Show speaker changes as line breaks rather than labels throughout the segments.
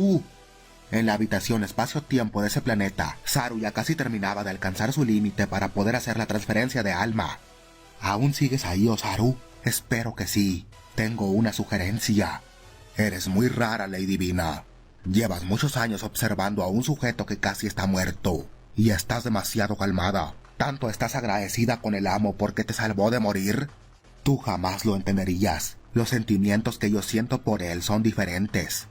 Saru. En la habitación espacio-tiempo de ese planeta, Saru ya casi terminaba de alcanzar su límite para poder hacer la transferencia de alma. ¿Aún sigues ahí, Osaru? Espero que sí. Tengo una sugerencia. Eres muy rara, Ley Divina. Llevas muchos años observando a un sujeto que casi está muerto, y estás demasiado calmada. ¿Tanto estás agradecida con el amo porque te salvó de morir? Tú jamás lo entenderías. Los sentimientos que yo siento por él son diferentes.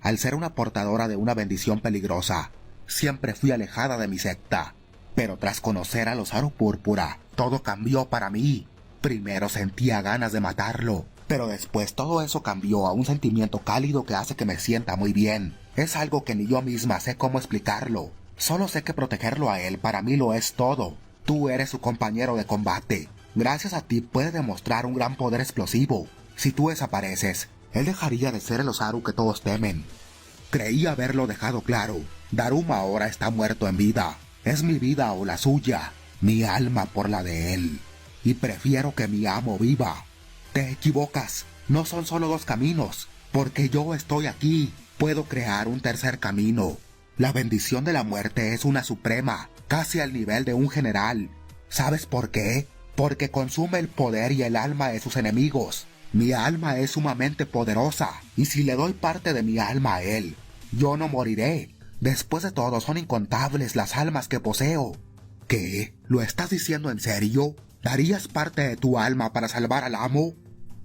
Al ser una portadora de una bendición peligrosa, siempre fui alejada de mi secta. Pero tras conocer a los Aro Púrpura, todo cambió para mí. Primero sentía ganas de matarlo, pero después todo eso cambió a un sentimiento cálido que hace que me sienta muy bien. Es algo que ni yo misma sé cómo explicarlo. Solo sé que protegerlo a él para mí lo es todo. Tú eres su compañero de combate. Gracias a ti puede demostrar un gran poder explosivo. Si tú desapareces, él dejaría de ser el Osaru que todos temen. Creí haberlo dejado claro. Daruma ahora está muerto en vida. Es mi vida o la suya, mi alma por la de él. Y prefiero que mi amo viva. Te equivocas, no son solo dos caminos, porque yo estoy aquí. Puedo crear un tercer camino. La bendición de la muerte es una suprema, casi al nivel de un general. ¿Sabes por qué? Porque consume el poder y el alma de sus enemigos. Mi alma es sumamente poderosa, y si le doy parte de mi alma a él, yo no moriré. Después de todo, son incontables las almas que poseo. ¿Qué? ¿Lo estás diciendo en serio? ¿Darías parte de tu alma para salvar al amo?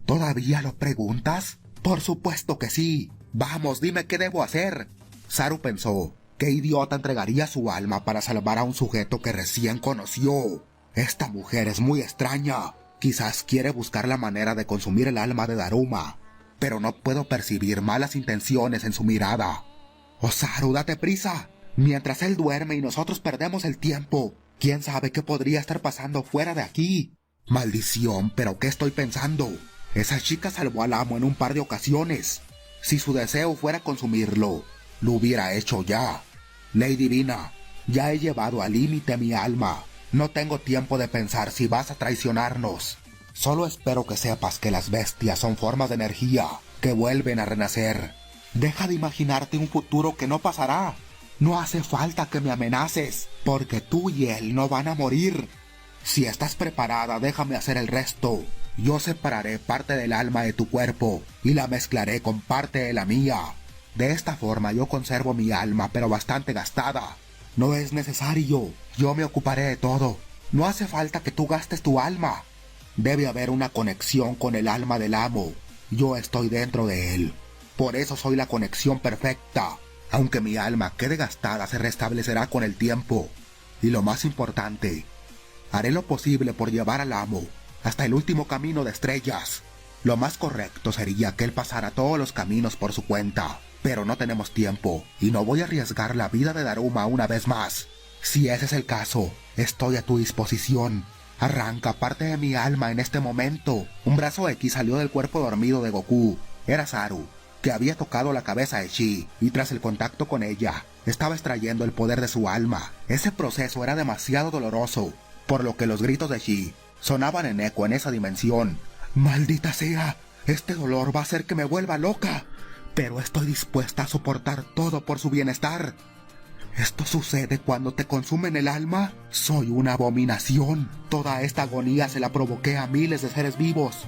¿Todavía lo preguntas? Por supuesto que sí. Vamos, dime qué debo hacer. Saru pensó, ¿qué idiota entregaría su alma para salvar a un sujeto que recién conoció? Esta mujer es muy extraña. Quizás quiere buscar la manera de consumir el alma de Daruma, pero no puedo percibir malas intenciones en su mirada. Osaru, date prisa. Mientras él duerme y nosotros perdemos el tiempo, ¿quién sabe qué podría estar pasando fuera de aquí? Maldición, ¿pero qué estoy pensando? Esa chica salvó al amo en un par de ocasiones. Si su deseo fuera consumirlo, lo hubiera hecho ya. Ley Divina, ya he llevado al límite mi alma. No tengo tiempo de pensar si vas a traicionarnos. Solo espero que sepas que las bestias son formas de energía que vuelven a renacer. Deja de imaginarte un futuro que no pasará. No hace falta que me amenaces, porque tú y él no van a morir. Si estás preparada, déjame hacer el resto. Yo separaré parte del alma de tu cuerpo y la mezclaré con parte de la mía. De esta forma yo conservo mi alma, pero bastante gastada. No es necesario, yo me ocuparé de todo. No hace falta que tú gastes tu alma. Debe haber una conexión con el alma del amo. Yo estoy dentro de él. Por eso soy la conexión perfecta. Aunque mi alma quede gastada, se restablecerá con el tiempo. Y lo más importante, haré lo posible por llevar al amo hasta el último camino de estrellas. Lo más correcto sería que él pasara todos los caminos por su cuenta. Pero no tenemos tiempo, y no voy a arriesgar la vida de Daruma una vez más. Si ese es el caso, estoy a tu disposición. Arranca parte de mi alma en este momento. Un brazo X salió del cuerpo dormido de Goku. Era Saru, que había tocado la cabeza de Chi, y tras el contacto con ella, estaba extrayendo el poder de su alma. Ese proceso era demasiado doloroso, por lo que los gritos de Chi sonaban en eco en esa dimensión. ¡Maldita sea! Este dolor va a hacer que me vuelva loca. Pero estoy dispuesta a soportar todo por su bienestar. ¿Esto sucede cuando te consumen el alma? Soy una abominación. Toda esta agonía se la provoqué a miles de seres vivos.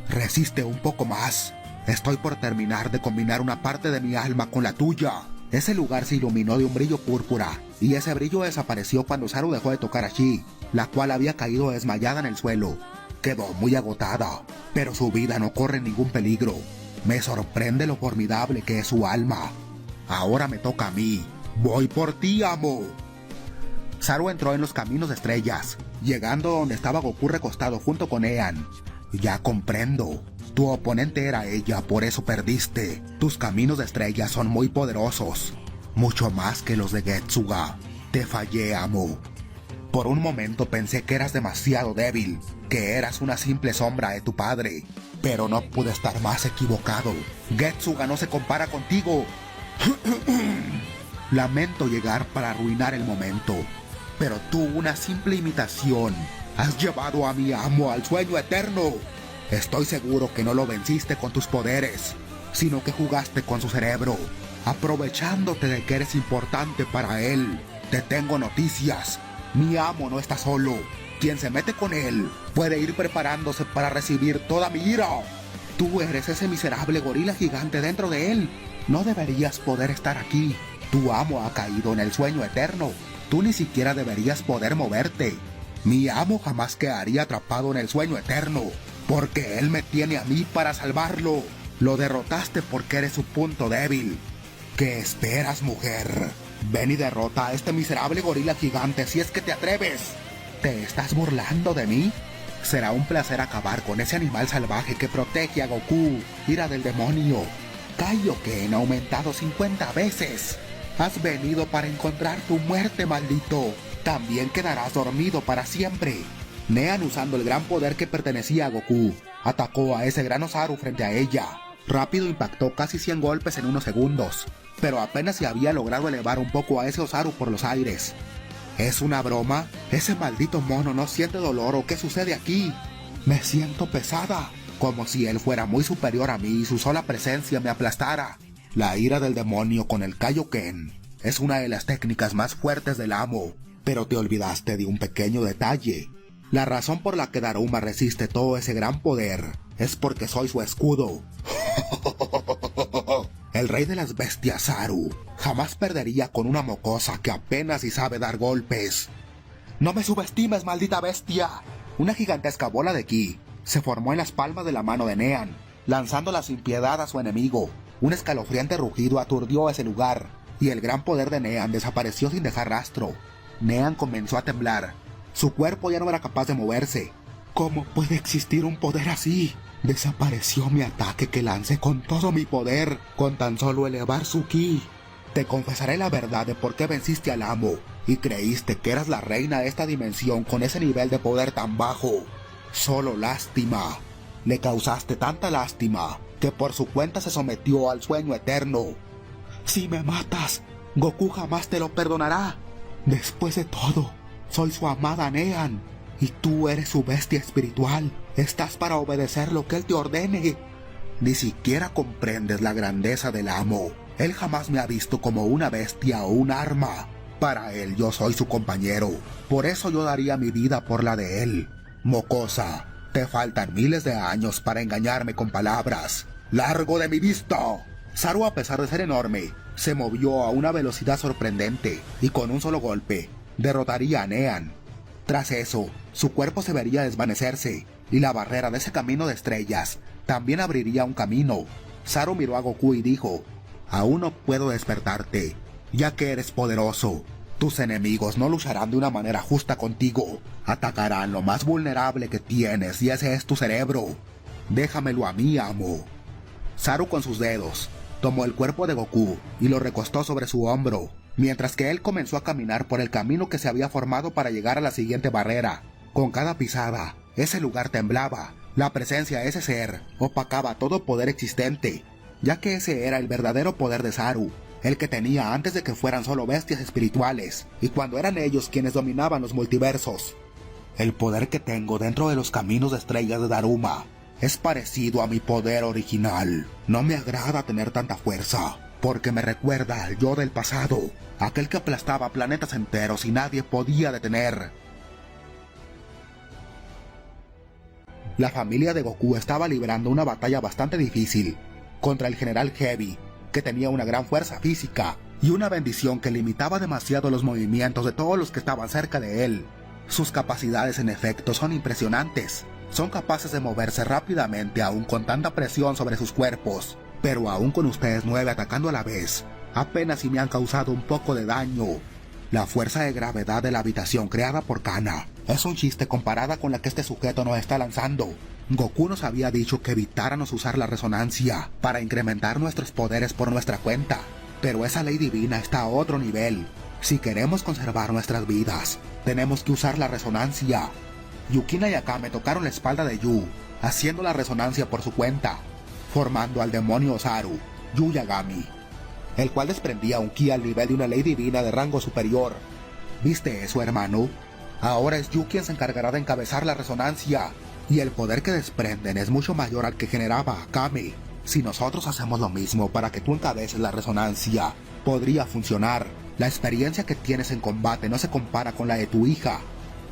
Resiste un poco más. Estoy por terminar de combinar una parte de mi alma con la tuya. Ese lugar se iluminó de un brillo púrpura, y ese brillo desapareció cuando Saru dejó de tocar a Chi, la cual había caído desmayada en el suelo. Quedó muy agotada, pero su vida no corre ningún peligro. Me sorprende lo formidable que es su alma. Ahora me toca a mí. ¡Voy por ti, amo! Saru entró en los caminos de estrellas, llegando donde estaba Goku recostado junto con Ean. Ya comprendo. Tu oponente era ella, por eso perdiste. Tus caminos de estrellas son muy poderosos. Mucho más que los de Getsuga. Te fallé, amo. Por un momento pensé que eras demasiado débil, que eras una simple sombra de tu padre. Pero no pude estar más equivocado. Getsuga no se compara contigo. Lamento llegar para arruinar el momento, pero tú, una simple imitación, has llevado a mi amo al sueño eterno. Estoy seguro que no lo venciste con tus poderes, sino que jugaste con su cerebro. aprovechándote de que eres importante para él. Te tengo noticias. Mi amo no está solo. Quien se mete con él puede ir preparándose para recibir toda mi ira. Tú eres ese miserable gorila gigante dentro de él. No deberías poder estar aquí. Tu amo ha caído en el sueño eterno. Tú ni siquiera deberías poder moverte. Mi amo jamás quedaría atrapado en el sueño eterno, porque él me tiene a mí para salvarlo. Lo derrotaste porque eres su punto débil. ¿Qué esperas, mujer? Ven y derrota a este miserable gorila gigante si es que te atreves. ¿Te estás burlando de mí? Será un placer acabar con ese animal salvaje que protege a Goku, ira del demonio. Kaioken ha aumentado 50 veces. Has venido para encontrar tu muerte, maldito. También quedarás dormido para siempre. Nean, usando el gran poder que pertenecía a Goku, atacó a ese gran Osaru frente a ella. Rápido impactó casi 100 golpes en unos segundos, pero apenas se había logrado elevar un poco a ese Osaru por los aires. ¿Es una broma? ¿Ese maldito mono no siente dolor o qué sucede aquí? Me siento pesada, como si él fuera muy superior a mí y su sola presencia me aplastara. La ira del demonio con el Kaioken es una de las técnicas más fuertes del amo, pero te olvidaste de un pequeño detalle. La razón por la que Daruma resiste todo ese gran poder es porque soy su escudo. El rey de las bestias, Saru, jamás perdería con una mocosa que apenas si sabe dar golpes. ¡No me subestimes, maldita bestia! Una gigantesca bola de ki se formó en las palmas de la mano de Nean, lanzándola sin piedad a su enemigo. Un escalofriante rugido aturdió ese lugar, y el gran poder de Nean desapareció sin dejar rastro. Nean comenzó a temblar. Su cuerpo ya no era capaz de moverse. ¿Cómo puede existir un poder así? Desapareció mi ataque que lancé con todo mi poder, con tan solo elevar su ki. Te confesaré la verdad de por qué venciste al amo, y creíste que eras la reina de esta dimensión con ese nivel de poder tan bajo. Solo lástima. Le causaste tanta lástima que por su cuenta se sometió al sueño eterno. Si me matas, Goku jamás te lo perdonará. Después de todo, soy su amada Nean, y tú eres su bestia espiritual. Estás para obedecer lo que él te ordene. Ni siquiera comprendes la grandeza del amo. Él jamás me ha visto como una bestia o un arma. Para él yo soy su compañero. Por eso yo daría mi vida por la de él. Mocosa, te faltan miles de años para engañarme con palabras. ¡Largo de mi vista! Saru, a pesar de ser enorme, se movió a una velocidad sorprendente y con un solo golpe derrotaría a Nean. Tras eso, su cuerpo se vería desvanecerse y la barrera de ese camino de estrellas también abriría un camino. Saru miró a Goku y dijo: aún no puedo despertarte, ya que eres poderoso. Tus enemigos no lucharán de una manera justa contigo. Atacarán lo más vulnerable que tienes y ese es tu cerebro. Déjamelo a mí, amo. Saru, con sus dedos, tomó el cuerpo de Goku y lo recostó sobre su hombro, mientras que él comenzó a caminar por el camino que se había formado para llegar a la siguiente barrera. Con cada pisada, ese lugar temblaba. La presencia de ese ser opacaba todo poder existente, ya que ese era el verdadero poder de Saru, el que tenía antes de que fueran solo bestias espirituales, y cuando eran ellos quienes dominaban los multiversos. El poder que tengo dentro de los caminos de estrellas de Daruma es parecido a mi poder original. No me agrada tener tanta fuerza, porque me recuerda al yo del pasado, aquel que aplastaba planetas enteros y nadie podía detener. La familia de Goku estaba librando una batalla bastante difícil contra el General Heavy, que tenía una gran fuerza física y una bendición que limitaba demasiado los movimientos de todos los que estaban cerca de él. Sus capacidades en efecto son impresionantes. Son capaces de moverse rápidamente aún con tanta presión sobre sus cuerpos, pero aún con ustedes 9 atacando a la vez, apenas si me han causado un poco de daño. La fuerza de gravedad de la habitación creada por Kana es un chiste comparada con la que este sujeto nos está lanzando. Goku nos había dicho que evitáramos usar la resonancia para incrementar nuestros poderes por nuestra cuenta, pero esa ley divina está a otro nivel. Si queremos conservar nuestras vidas, tenemos que usar la resonancia. Yukina y Akame tocaron la espalda de Yu, haciendo la resonancia por su cuenta, formando al demonio Osaru, Yu Yagami, el cual desprendía un ki al nivel de una ley divina de rango superior. ¿Viste eso, hermano? Ahora es Yu quien se encargará de encabezar la resonancia, y el poder que desprenden es mucho mayor al que generaba Akame. Si nosotros hacemos lo mismo para que tú encabeces la resonancia, podría funcionar. La experiencia que tienes en combate no se compara con la de tu hija.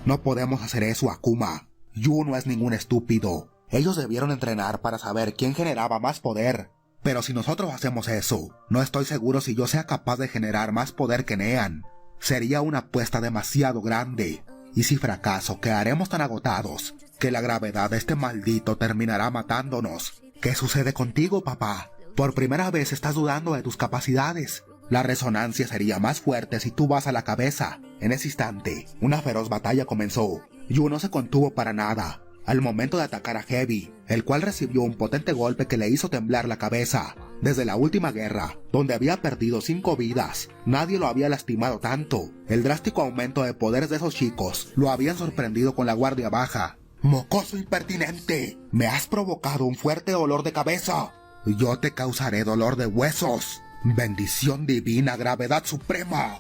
No podemos hacer eso, Akuma. Yu no es ningún estúpido. Ellos debieron entrenar para saber quién generaba más poder. Pero si nosotros hacemos eso, no estoy seguro si yo sea capaz de generar más poder que Nean. Sería una apuesta demasiado grande. Y si fracaso, quedaremos tan agotados que la gravedad de este maldito terminará matándonos. ¿Qué sucede contigo, papá? Por primera vez estás dudando de tus capacidades. La resonancia sería más fuerte si tú vas a la cabeza. En ese instante, una feroz batalla comenzó. Yu no se contuvo para nada al momento de atacar a Heavy, el cual recibió un potente golpe que le hizo temblar la cabeza. Desde la última guerra, donde había perdido 5 vidas, nadie lo había lastimado tanto. El drástico aumento de poderes de esos chicos lo habían sorprendido con la guardia baja. ¡Mocoso impertinente! ¡Me has provocado un fuerte dolor de cabeza! ¡Yo te causaré dolor de huesos! ¡Bendición divina, gravedad suprema!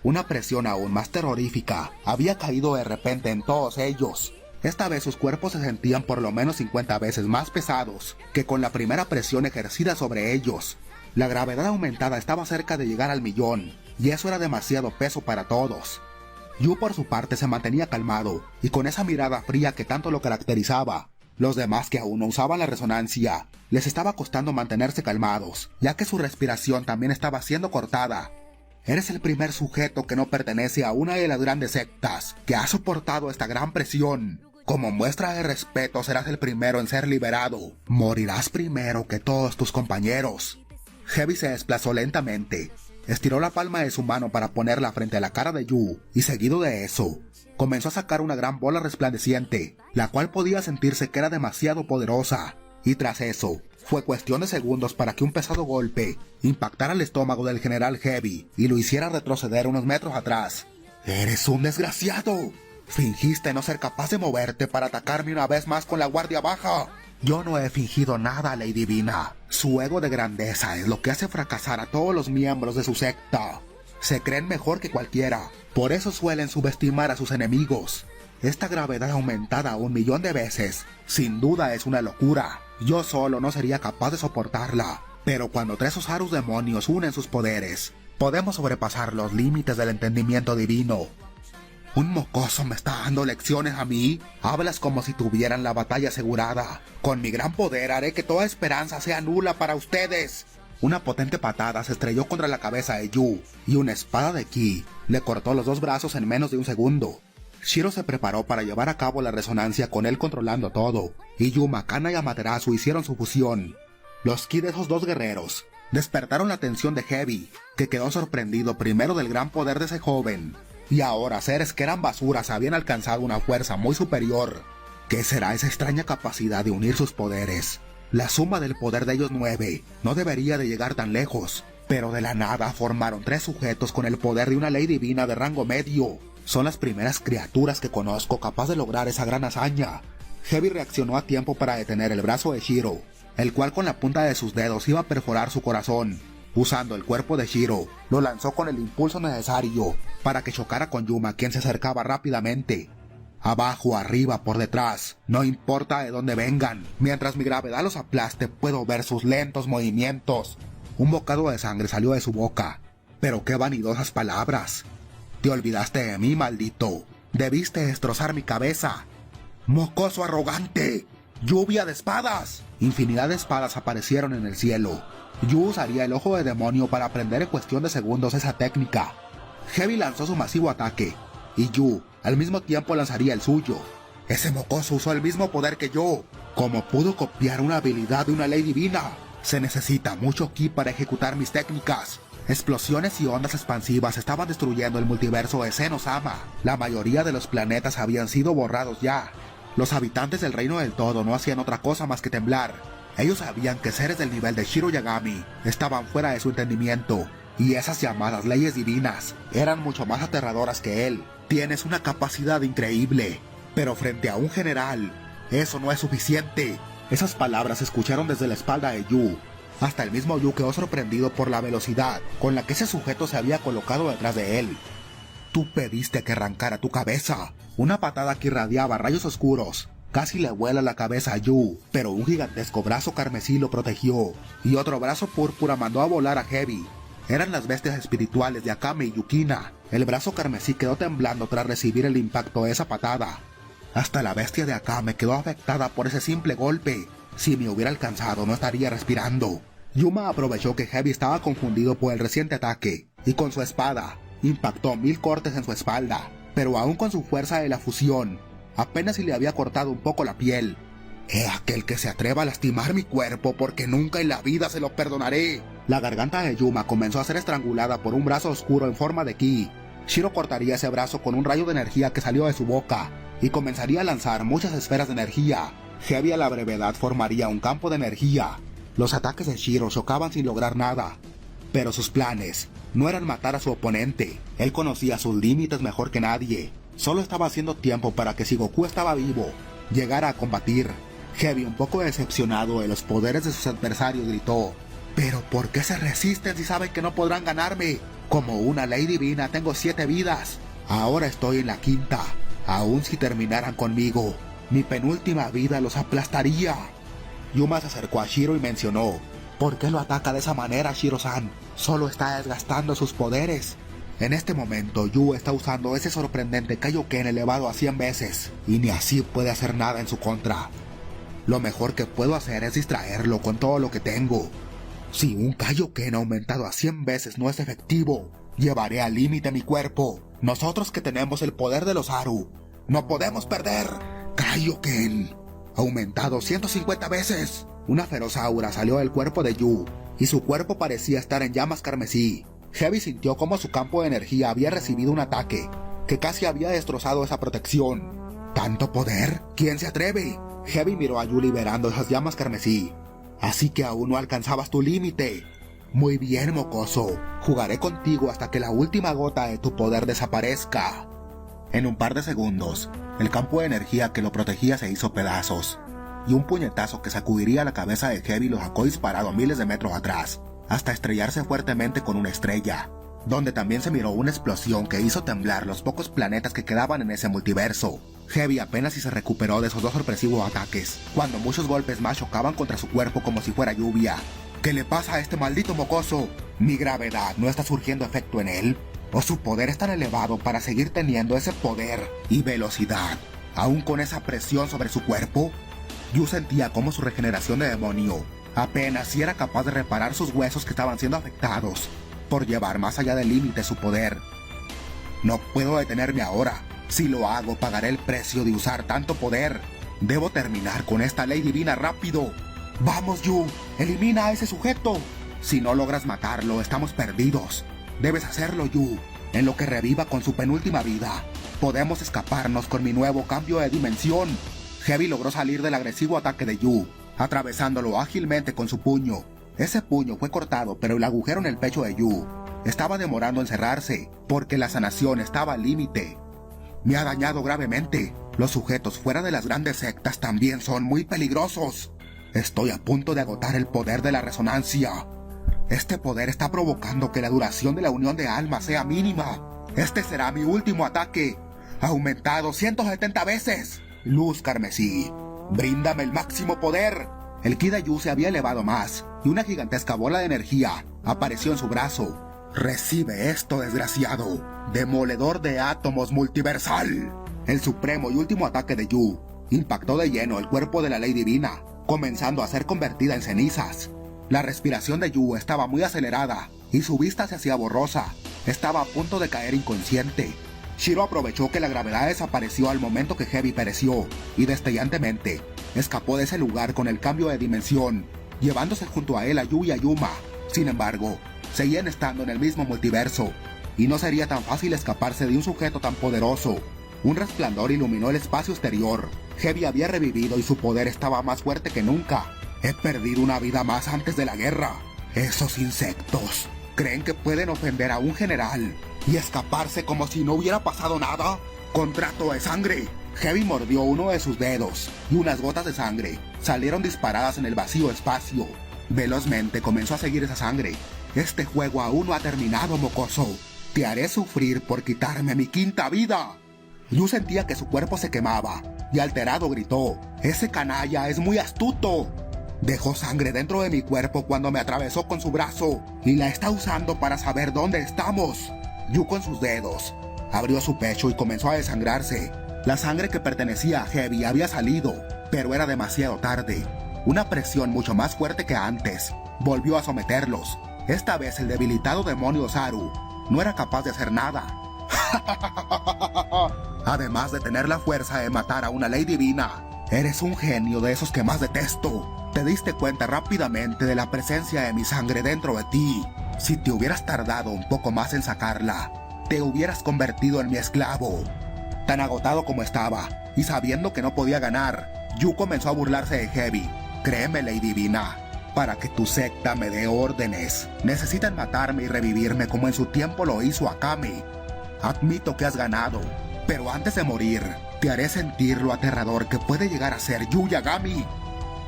Una presión aún más terrorífica había caído de repente en todos ellos. Esta vez sus cuerpos se sentían por lo menos 50 veces más pesados que con la primera presión ejercida sobre ellos. La gravedad aumentada estaba cerca de llegar al 1.000.000, y eso era demasiado peso para todos. Yu por su parte se mantenía calmado, y con esa mirada fría que tanto lo caracterizaba. Los demás que aún no usaban la resonancia, les estaba costando mantenerse calmados, ya que su respiración también estaba siendo cortada. Eres el primer sujeto que no pertenece a una de las grandes sectas que ha soportado esta gran presión. Como muestra de respeto serás el primero en ser liberado. Morirás primero que todos tus compañeros. Heavy se desplazó lentamente. Estiró la palma de su mano para ponerla frente a la cara de Yu, y seguido de eso, comenzó a sacar una gran bola resplandeciente, la cual podía sentirse que era demasiado poderosa. Y tras eso, fue cuestión de segundos para que un pesado golpe impactara el estómago del general Heavy y lo hiciera retroceder unos metros atrás. ¡Eres un desgraciado! Fingiste no ser capaz de moverte para atacarme una vez más con la guardia baja. Yo no he fingido nada, Ley Divina. Su ego de grandeza es lo que hace fracasar a todos los miembros de su secta. Se creen mejor que cualquiera, por eso suelen subestimar a sus enemigos. Esta gravedad aumentada 1.000.000 de veces, sin duda es una locura. Yo solo no sería capaz de soportarla, pero cuando 3 Osarus demonios unen sus poderes, podemos sobrepasar los límites del entendimiento divino. ¿Un mocoso me está dando lecciones a mí? Hablas como si tuvieran la batalla asegurada. Con mi gran poder haré que toda esperanza sea nula para ustedes. Una potente patada se estrelló contra la cabeza de Yu, y una espada de ki le cortó los 2 brazos en menos de un segundo. Shiro se preparó para llevar a cabo la resonancia con él controlando todo, y Yuma, Kana y Amaterasu hicieron su fusión. Los ki de esos 2 guerreros despertaron la atención de Heavy, que quedó sorprendido primero del gran poder de ese joven, y ahora seres que eran basuras habían alcanzado una fuerza muy superior. ¿Qué será esa extraña capacidad de unir sus poderes? La suma del poder de ellos 9 no debería de llegar tan lejos, pero de la nada formaron 3 sujetos con el poder de una ley divina de rango medio. Son las primeras criaturas que conozco capaz de lograr esa gran hazaña. Heavy reaccionó a tiempo para detener el brazo de Shiro, el cual con la punta de sus dedos iba a perforar su corazón. Usando el cuerpo de Shiro, lo lanzó con el impulso necesario para que chocara con Yuma, quien se acercaba rápidamente. Abajo, arriba, por detrás, no importa de dónde vengan, mientras mi gravedad los aplaste puedo ver sus lentos movimientos. Un bocado de sangre salió de su boca. Pero qué vanidosas palabras. Te olvidaste de mí, maldito. Debiste destrozar mi cabeza. ¡Mocoso arrogante! ¡Lluvia de espadas! Infinidad de espadas aparecieron en el cielo. Yu usaría el ojo de demonio para aprender en cuestión de segundos esa técnica. Heavy lanzó su masivo ataque, y Yu al mismo tiempo lanzaría el suyo. Ese mocoso usó el mismo poder que yo. ¿Cómo pudo copiar una habilidad de una ley divina? Se necesita mucho ki para ejecutar mis técnicas. Explosiones y ondas expansivas estaban destruyendo el multiverso de Zenosama. La mayoría de los planetas habían sido borrados ya. Los habitantes del Reino del Todo no hacían otra cosa más que temblar. Ellos sabían que seres del nivel de Shiro Yagami estaban fuera de su entendimiento, y esas llamadas leyes divinas eran mucho más aterradoras que él. Tienes una capacidad increíble, pero frente a un general, eso no es suficiente. Esas palabras se escucharon desde la espalda de Yu. Hasta el mismo Yu quedó sorprendido por la velocidad con la que ese sujeto se había colocado detrás de él. Tú pediste que arrancara tu cabeza. Una patada que irradiaba rayos oscuros Casi le vuela la cabeza a Yu, pero un gigantesco brazo carmesí lo protegió, y otro brazo púrpura mandó a volar a Heavy. Eran las bestias espirituales de Akame y Yukina. El brazo carmesí quedó temblando tras recibir el impacto de esa patada. Hasta la bestia de Akame quedó afectada por ese simple golpe. Si me hubiera alcanzado no estaría respirando. Yuma aprovechó que Heavy estaba confundido por el reciente ataque, y con su espada, impactó 1000 cortes en su espalda, pero aún con su fuerza de la fusión, apenas si le había cortado un poco la piel. «He aquel que se atreva a lastimar mi cuerpo porque nunca en la vida se lo perdonaré». La garganta de Yuma comenzó a ser estrangulada por un brazo oscuro en forma de ki. Shiro cortaría ese brazo con un rayo de energía que salió de su boca, y comenzaría a lanzar muchas esferas de energía. Heavy a la brevedad formaría un campo de energía. Los ataques de Shiro chocaban sin lograr nada, pero sus planes no eran matar a su oponente. Él conocía sus límites mejor que nadie. Solo estaba haciendo tiempo para que si Goku estaba vivo, llegara a combatir. Heavy, un poco decepcionado de los poderes de sus adversarios, gritó: «¿Pero por qué se resisten si saben que no podrán ganarme? Como una ley divina tengo 7 vidas. Ahora estoy en la 5ª. Aún si terminaran conmigo, mi penúltima vida los aplastaría». Yuma se acercó a Shiro y mencionó: «¿Por qué lo ataca de esa manera, Shiro-san? Solo está desgastando sus poderes». En este momento, Yu está usando ese sorprendente Kaioken elevado a 100 veces, y ni así puede hacer nada en su contra. Lo mejor que puedo hacer es distraerlo con todo lo que tengo. Si un Kaioken aumentado a 100 veces no es efectivo, llevaré al límite mi cuerpo. Nosotros que tenemos el poder de los Aru, no podemos perder. Kaioken aumentado 150 veces. Una feroz aura salió del cuerpo de Yu, y su cuerpo parecía estar en llamas carmesí. Heavy sintió como su campo de energía había recibido un ataque que casi había destrozado esa protección. ¿Tanto poder? ¿Quién se atreve? Heavy miró a Yu liberando esas llamas carmesí. Así que aún no alcanzabas tu límite. Muy bien, mocoso. Jugaré contigo hasta que la última gota de tu poder desaparezca. En un par de segundos, el campo de energía que lo protegía se hizo pedazos, y un puñetazo que sacudiría la cabeza de Heavy lo sacó disparado miles de metros atrás, hasta estrellarse fuertemente con una estrella, donde también se miró una explosión que hizo temblar los pocos planetas que quedaban en ese multiverso. Heavy apenas si se recuperó de esos 2 sorpresivos ataques, cuando muchos golpes más chocaban contra su cuerpo como si fuera lluvia. ¿Qué le pasa a este maldito mocoso? ¿Mi gravedad no está surgiendo efecto en él? ¿O su poder es tan elevado para seguir teniendo ese poder y velocidad, aún con esa presión sobre su cuerpo? Yu sentía como su regeneración de demonio apenas si era capaz de reparar sus huesos que estaban siendo afectados por llevar más allá del límite su poder. No puedo detenerme ahora. Si lo hago, pagaré el precio de usar tanto poder. Debo terminar con esta ley divina rápido. ¡Vamos, Yu! ¡Elimina a ese sujeto! Si no logras matarlo, estamos perdidos. Debes hacerlo, Yu. En lo que reviva con su penúltima vida, podemos escaparnos con mi nuevo cambio de dimensión. Heavy logró salir del agresivo ataque de Yu, atravesándolo ágilmente con su puño. Ese puño fue cortado, pero el agujero en el pecho de Yu estaba demorando en cerrarse, porque la sanación estaba al límite. Me ha dañado gravemente. Los sujetos fuera de las grandes sectas también son muy peligrosos. Estoy a punto de agotar el poder de la resonancia. Este poder está provocando que la duración de la unión de almas sea mínima. Este será mi último ataque, aumentado 170 veces. Luz carmesí, bríndame el máximo poder. El ki de Yu se había elevado más, y una gigantesca bola de energía apareció en su brazo. Recibe esto, desgraciado. Demoledor de átomos multiversal. El supremo y último ataque de Yu impactó de lleno el cuerpo de la ley divina, comenzando a ser convertida en cenizas. La respiración de Yu estaba muy acelerada, y su vista se hacía borrosa. Estaba a punto de caer inconsciente. Shiro aprovechó que la gravedad desapareció al momento que Heavy pereció, y destellantemente escapó de ese lugar con el cambio de dimensión, llevándose junto a él a Yu y a Yuma. Sin embargo, seguían estando en el mismo multiverso, y no sería tan fácil escaparse de un sujeto tan poderoso. Un resplandor iluminó el espacio exterior. Heavy había revivido y su poder estaba más fuerte que nunca. He perdido una vida más antes de la guerra. Esos insectos creen que pueden ofender a un general y escaparse como si no hubiera pasado nada. ¡Contrato de sangre! Heavy mordió uno de sus dedos, y unas gotas de sangre salieron disparadas en el vacío espacio. Velozmente comenzó a seguir esa sangre. Este juego aún no ha terminado, mocoso. Te haré sufrir por quitarme mi 5ª vida. Yu sentía que su cuerpo se quemaba y alterado gritó: «¡Ese canalla es muy astuto! Dejó sangre dentro de mi cuerpo cuando me atravesó con su brazo y la está usando para saber dónde estamos». Yu con sus dedos abrió su pecho y comenzó a desangrarse. La sangre que pertenecía a Heavy había salido, pero era demasiado tarde. Una presión mucho más fuerte que antes volvió a someterlos. Esta vez el debilitado demonio Saru no era capaz de hacer nada. Además de tener la fuerza de matar a una ley divina, eres un genio de esos que más detesto. Te diste cuenta rápidamente de la presencia de mi sangre dentro de ti. Si te hubieras tardado un poco más en sacarla, te hubieras convertido en mi esclavo. Tan agotado como estaba, y sabiendo que no podía ganar, Yu comenzó a burlarse de Heavy. Créeme, ley divina, para que tu secta me dé órdenes, necesitan matarme y revivirme como en su tiempo lo hizo Akame. Admito que has ganado, pero antes de morir, te haré sentir lo aterrador que puede llegar a ser Yu Yagami.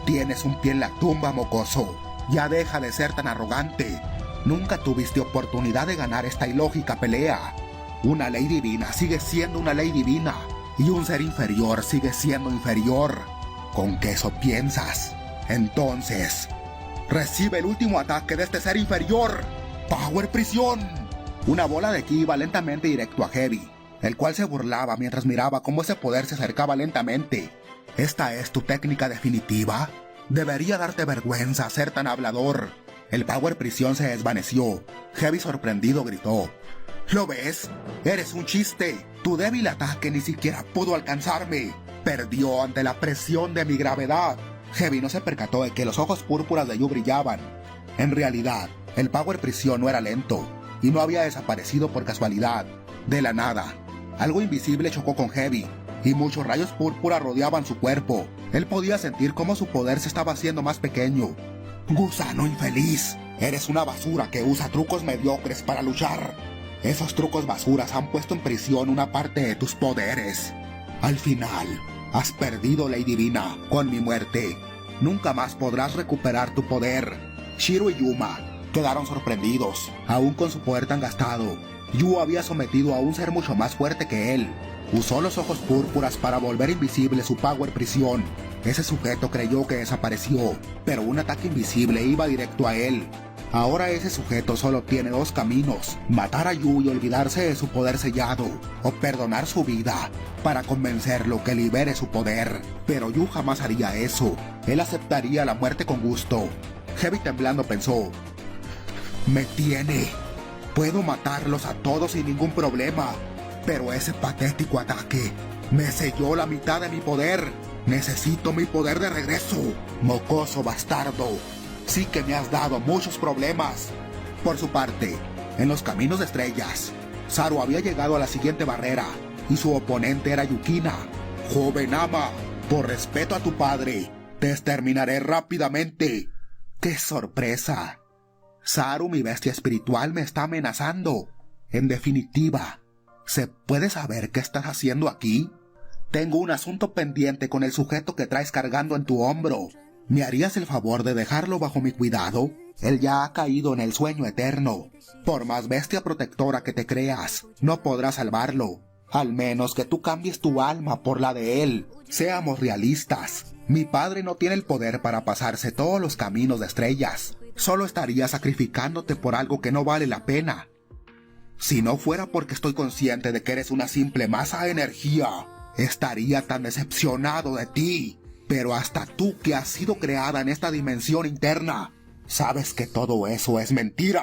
Tienes un pie en la tumba, mocoso. Ya deja de ser tan arrogante. Nunca tuviste oportunidad de ganar esta ilógica pelea. Una ley divina sigue siendo una ley divina, y un ser inferior sigue siendo inferior. ¿Con qué eso piensas? Entonces, recibe el último ataque de este ser inferior. ¡Power Prisión! Una bola de ki iba lentamente directo a Heavy, el cual se burlaba mientras miraba cómo ese poder se acercaba lentamente. ¿Esta es tu técnica definitiva? Debería darte vergüenza ser tan hablador. El Power Prisión se desvaneció. Heavy sorprendido gritó: ¿Lo ves? Eres un chiste. Tu débil ataque ni siquiera pudo alcanzarme. Perdió ante la presión de mi gravedad. Heavy no se percató de que los ojos púrpuras de Yu brillaban. En realidad, el Power Prisión no era lento, y no había desaparecido por casualidad. De la nada, algo invisible chocó con Heavy, y muchos rayos púrpura rodeaban su cuerpo. Él podía sentir cómo su poder se estaba haciendo más pequeño. ¡Gusano infeliz! Eres una basura que usa trucos mediocres para luchar. Esos trucos basuras han puesto en prisión una parte de tus poderes. Al final, has perdido, ley divina. Con mi muerte, nunca más podrás recuperar tu poder. Shiro y Yuma quedaron sorprendidos. Aún con su poder tan gastado, Yu había sometido a un ser mucho más fuerte que él. Usó los ojos púrpuras para volver invisible su Power Prisión. Ese sujeto creyó que desapareció, pero un ataque invisible iba directo a él. Ahora ese sujeto solo tiene dos caminos: matar a Yu y olvidarse de su poder sellado, o perdonar su vida para convencerlo que libere su poder. Pero Yu jamás haría eso. Él aceptaría la muerte con gusto. Heavy temblando pensó: me tiene. Puedo matarlos a todos sin ningún problema, pero ese patético ataque me selló la mitad de mi poder. Necesito mi poder de regreso. Mocoso bastardo. Sí que me has dado muchos problemas. Por su parte, en los caminos de estrellas, Saru había llegado a la siguiente barrera, y su oponente era Yukina. Joven ama, por respeto a tu padre, te exterminaré rápidamente. ¡Qué sorpresa! Saru, mi bestia espiritual, me está amenazando. En definitiva, ¿se puede saber qué estás haciendo aquí? Tengo un asunto pendiente con el sujeto que traes cargando en tu hombro. ¿Me harías el favor de dejarlo bajo mi cuidado? Él ya ha caído en el sueño eterno. Por más bestia protectora que te creas, no podrás salvarlo. Al menos que tú cambies tu alma por la de él. Seamos realistas. Mi padre no tiene el poder para pasarse todos los caminos de estrellas. Solo estaría sacrificándote por algo que no vale la pena. Si no fuera porque estoy consciente de que eres una simple masa de energía, estaría tan decepcionado de ti. Pero hasta tú, que has sido creada en esta dimensión interna, sabes que todo eso es mentira.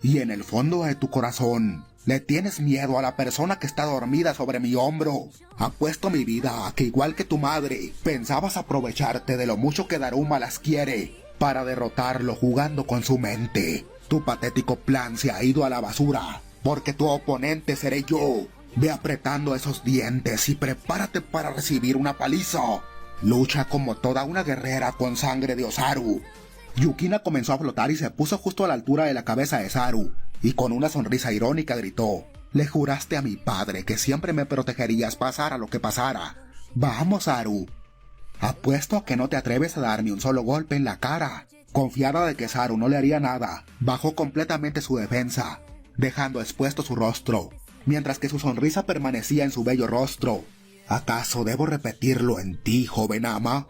Y en el fondo de tu corazón, le tienes miedo a la persona que está dormida sobre mi hombro. Apuesto mi vida a que, igual que tu madre, pensabas aprovecharte de lo mucho que Daruma las quiere para derrotarlo jugando con su mente. Tu patético plan se ha ido a la basura, porque tu oponente seré yo. Ve apretando esos dientes y prepárate para recibir una paliza. Lucha como toda una guerrera con sangre de Osaru. Yukina comenzó a flotar y se puso justo a la altura de la cabeza de Saru, y con una sonrisa irónica gritó: le juraste a mi padre que siempre me protegerías pasara lo que pasara. Vamos, Saru. Apuesto a que no te atreves a darme un solo golpe en la cara. Confiada de que Saru no le haría nada, bajó completamente su defensa, dejando expuesto su rostro. mientras que su sonrisa permanecía en su bello rostro. ¿Acaso debo repetirlo en ti, joven ama?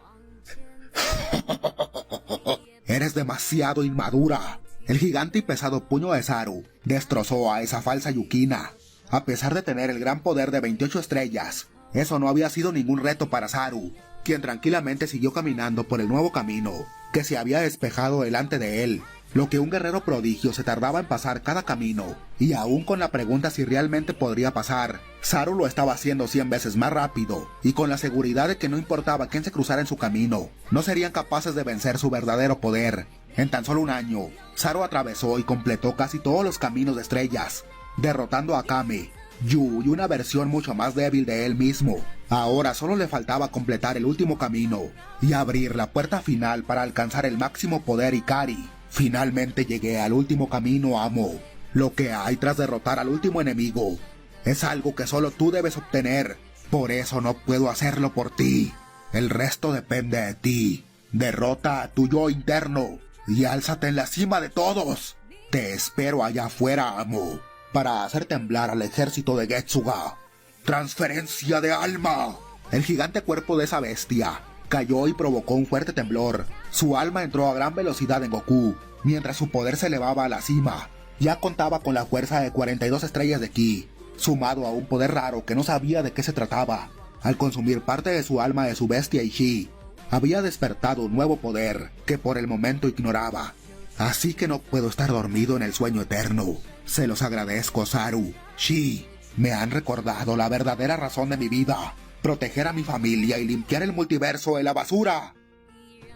Eres demasiado inmadura. El gigante y pesado puño de Saru destrozó a esa falsa Yukina. A pesar de tener el gran poder de 28 estrellas, eso no había sido ningún reto para Saru, quien tranquilamente siguió caminando por el nuevo camino que se había despejado delante de él. Lo que un guerrero prodigio se tardaba en pasar cada camino, y aún con la pregunta si realmente podría pasar, Saru lo estaba haciendo 100 veces más rápido, y con la seguridad de que no importaba quién se cruzara en su camino, no serían capaces de vencer su verdadero poder. En tan solo un año, Saru atravesó y completó casi todos los caminos de estrellas, derrotando a Kame, Yu y una versión mucho más débil de él mismo. Ahora solo le faltaba completar el último camino, y abrir la puerta final para alcanzar el máximo poder Ikari. Finalmente llegué al último camino, amo. Lo que hay tras derrotar al último enemigo es algo que solo tú debes obtener. Por eso no puedo hacerlo por ti. El resto depende de ti. Derrota a tu yo interno y álzate en la cima de todos. Te espero allá afuera, amo, para hacer temblar al ejército de Getsuga. ¡Transferencia de alma! El gigante cuerpo de esa bestia cayó y provocó un fuerte temblor. Su alma entró a gran velocidad en Goku, mientras su poder se elevaba a la cima. Ya contaba con la fuerza de 42 estrellas de ki, sumado a un poder raro que no sabía de qué se trataba. Al consumir parte de su alma de su bestia Ishii, había despertado un nuevo poder que por el momento ignoraba. Así que no puedo estar dormido en el sueño eterno. Se los agradezco, Saru, Shi. Me han recordado la verdadera razón de mi vida: proteger a mi familia y limpiar el multiverso de la basura.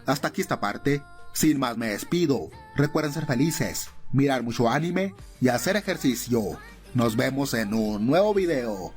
Hasta aquí esta parte. Sin más me despido. Recuerden ser felices, mirar mucho anime y hacer ejercicio. Nos vemos en un nuevo video.